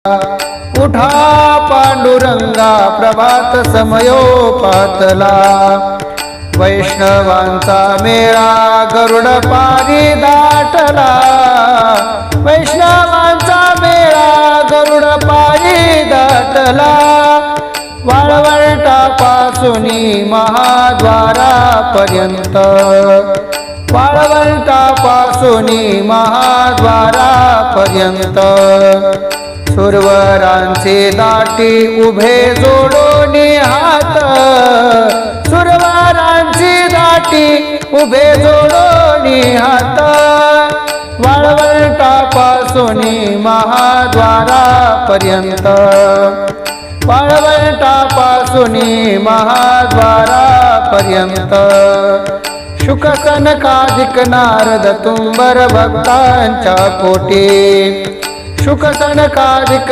उठा पांडुरंगा प्रभात समयोपातला, वैष्णवांचा मेळा गरुड पारी दाटला, वैष्णवांचा मेळा गरुड पारी दाटला, वाळवंटापासूनी महाद्वारापर्यंत, वाळवंटापासूनी महाद्वारापर्यंत, सुरवरांचे दाटी उभे जोडून हात, सुरवरांची दाटी उभे जोडून हात, वाळवंटापासूनी महाद्वारापर्यंत, वाळवंटापासूनी महाद्वारापर्यंत, शुक सनकादिक नारद तुंबर भक्तांच्या पोटी, शुक सनकादिक